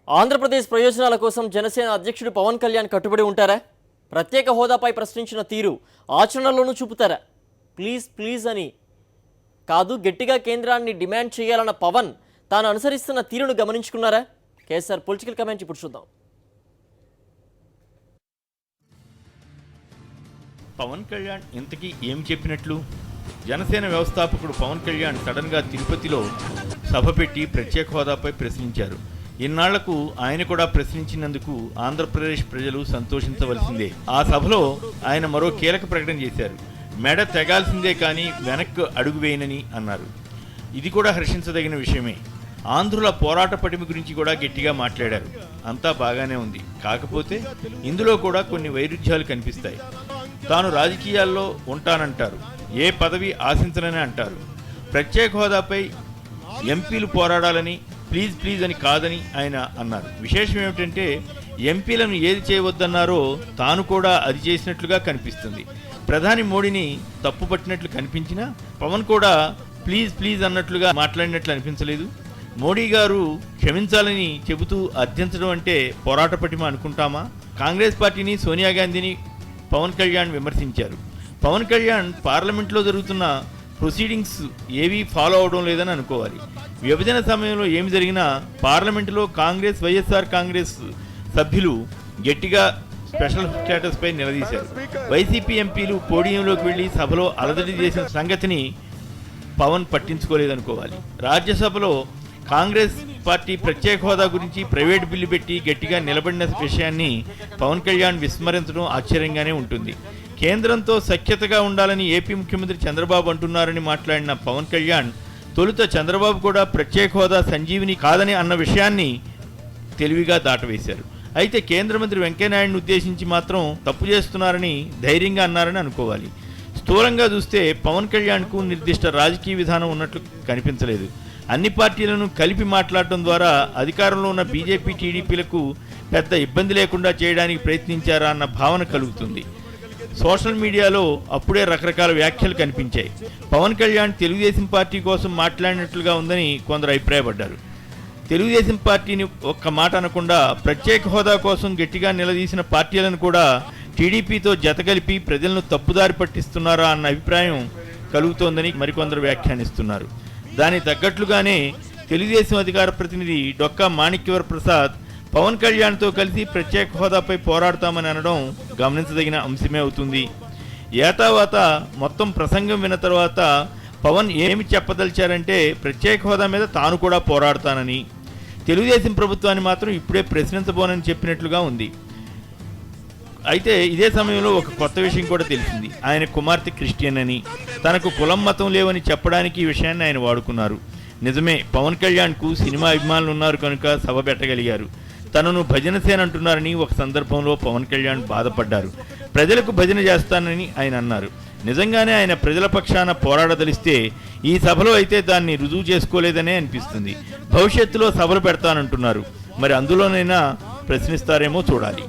ఆంధ్రప్రదేశ్ ప్రయోజనాల కోసం జనసేన అధ్యక్షుడు పవన్ కళ్యాణ్ కట్టుబడి ఉంటారా? ప్రత్యేక హోదాపై ప్రశ్నించిన తీరు ఆచరణలోనూ చూపుతారా? ప్లీజ్ అని కాదు, గట్టిగా కేంద్రాన్ని డిమాండ్ చేయాలన్న పవన్ తాను అనుసరిస్తున్న తీరును గమనించుకున్నారా? కేఎస్ఆర్ పొలిటికల్ కమెంట్ ఇప్పుడు చూద్దాం. పవన్ కళ్యాణ్ ఇంతకీ ఏం చెప్పినట్లు? జనసేన వ్యవస్థాపకుడు పవన్ కళ్యాణ్ సడన్గా తిరుపతిలో సభ పెట్టి ప్రత్యేక హోదాపై ప్రశ్నించారు. ఇన్నాళ్లకు ఆయన కూడా ప్రశ్నించినందుకు ఆంధ్రప్రదేశ్ ప్రజలు సంతోషించవలసిందే. ఆ సభలో ఆయన మరో కీలక ప్రకటన చేశారు. మెడ తెగాల్సిందే కానీ వెనక్కు అడుగు వేయనని అన్నారు. ఇది కూడా హర్షించదగిన విషయమే. ఆంధ్రుల పోరాట పటిమ గురించి కూడా గట్టిగా మాట్లాడారు. అంతా బాగానే ఉంది, కాకపోతే ఇందులో కూడా కొన్ని వైరుధ్యాలు కనిపిస్తాయి. తాను రాజకీయాల్లో ఉంటానంటారు, ఏ పదవి ఆశించనని అంటారు. ప్రత్యేక హోదాపై ఎంపీలు పోరాడాలని ప్లీజ్ అని కాదని ఆయన అన్నారు. విశేషం ఏమిటంటే ఎంపీలను ఏది చేయవద్దన్నారో తాను కూడా అది చేసినట్లుగా కనిపిస్తుంది. ప్రధాని మోడీని తప్పుపట్టినట్లు కనిపించినా పవన్ కూడా ప్లీజ్ అన్నట్లుగా మాట్లాడినట్లు అనిపించలేదు. మోడీ గారు క్షమించాలని చెబుతూ అర్థించడం అంటే పోరాట పటిమ అనుకుంటామా? కాంగ్రెస్ పార్టీని, సోనియా గాంధీని పవన్ కళ్యాణ్ విమర్శించారు. పవన్ కళ్యాణ్ పార్లమెంట్లో జరుగుతున్న ప్రొసీడింగ్స్ ఏవీ ఫాలో అవడం లేదని అనుకోవాలి. విభజన సమయంలో ఏమి జరిగినా పార్లమెంటులో వైఎస్ఆర్ కాంగ్రెస్ సభ్యులు గట్టిగా స్పెషల్ స్టేటస్ పై నిలదీశారు. వైసీపీ ఎంపీలు పోడియంలోకి వెళ్లి సభలో అలజడి చేసిన సంగతిని పవన్ పట్టించుకోలేదనుకోవాలి. రాజ్యసభలో కాంగ్రెస్ పార్టీ ప్రత్యేక హోదా గురించి ప్రైవేట్ బిల్లు పెట్టి గట్టిగా నిలబడిన విషయాన్ని పవన్ కళ్యాణ్ విస్మరించడం ఆశ్చర్యంగానే ఉంటుంది. కేంద్రంతో సఖ్యతగా ఉండాలని ఏపీ ముఖ్యమంత్రి చంద్రబాబు అంటున్నారని మాట్లాడిన పవన్ కళ్యాణ్ తొలుత చంద్రబాబు కూడా ప్రత్యేక హోదా సంజీవిని కాదని అన్న విషయాన్ని తెలివిగా దాటవేశారు. అయితే కేంద్ర మంత్రి వెంకయ్యనాయుడిని ఉద్దేశించి మాత్రం తప్పు చేస్తున్నారని ధైర్యంగా అన్నారని అనుకోవాలి. స్థూలంగా చూస్తే పవన్ కళ్యాణ్కు నిర్దిష్ట రాజకీయ విధానం ఉన్నట్లు కనిపించలేదు. అన్ని పార్టీలను కలిపి మాట్లాడటం ద్వారా అధికారంలో ఉన్న బీజేపీ, టీడీపీలకు పెద్ద ఇబ్బంది లేకుండా చేయడానికి ప్రయత్నించారా అన్న భావన కలుగుతుంది. సోషల్ మీడియాలో అప్పుడే రకరకాల వ్యాఖ్యలు కనిపించాయి. పవన్ కళ్యాణ్ తెలుగుదేశం పార్టీ కోసం మాట్లాడినట్లుగా ఉందని కొందరు అభిప్రాయపడ్డారు. తెలుగుదేశం పార్టీని ఒక్క మాట అనకుండా ప్రత్యేక హోదా కోసం గట్టిగా నిలదీసిన పార్టీలను కూడా టీడీపీతో జతగలిపి ప్రజలను తప్పుదారి పట్టిస్తున్నారా అన్న అభిప్రాయం కలుగుతోందని మరికొందరు వ్యాఖ్యానిస్తున్నారు. దానికి తగ్గట్లుగానే తెలుగుదేశం అధికార ప్రతినిధి డొక్కా మాణిక్యవర ప్రసాద్ పవన్ కళ్యాణ్తో కలిసి ప్రత్యేక హోదాపై పోరాడతామని అనడం గమనించదగిన అంశమే అవుతుంది. ఏతావాత మొత్తం ప్రసంగం విన్న తర్వాత పవన్ ఏమి చెప్పదలిచారంటే ప్రత్యేక హోదా మీద తాను కూడా పోరాడతానని, తెలుగుదేశం ప్రభుత్వాన్ని మాత్రం ఇప్పుడే ప్రశ్నించబోనని చెప్పినట్లుగా ఉంది. అయితే ఇదే సమయంలో ఒక కొత్త విషయం కూడా తెలిసింది. ఆయన కుమార్తె క్రిస్టియన్ అని, తనకు కులం మతం లేవని చెప్పడానికి ఈ విషయాన్ని ఆయన వాడుకున్నారు. నిజమే, పవన్ కళ్యాణ్కు సినిమా అభిమానులు ఉన్నారు కనుక సభ పెట్టగలిగారు. తనను భజన సేన అంటున్నారని ఒక సందర్భంలో పవన్ కళ్యాణ్ బాధపడ్డారు. ప్రజలకు భజన చేస్తానని ఆయన అన్నారు. నిజంగానే ఆయన ప్రజల పక్షాన పోరాడదలిస్తే ఈ సభలో అయితే దాన్ని రుజువు చేసుకోలేదనే అనిపిస్తుంది. భవిష్యత్తులో సభలు పెడతానంటున్నారు. మరి అందులోనైనా ప్రశ్నిస్తారేమో చూడాలి.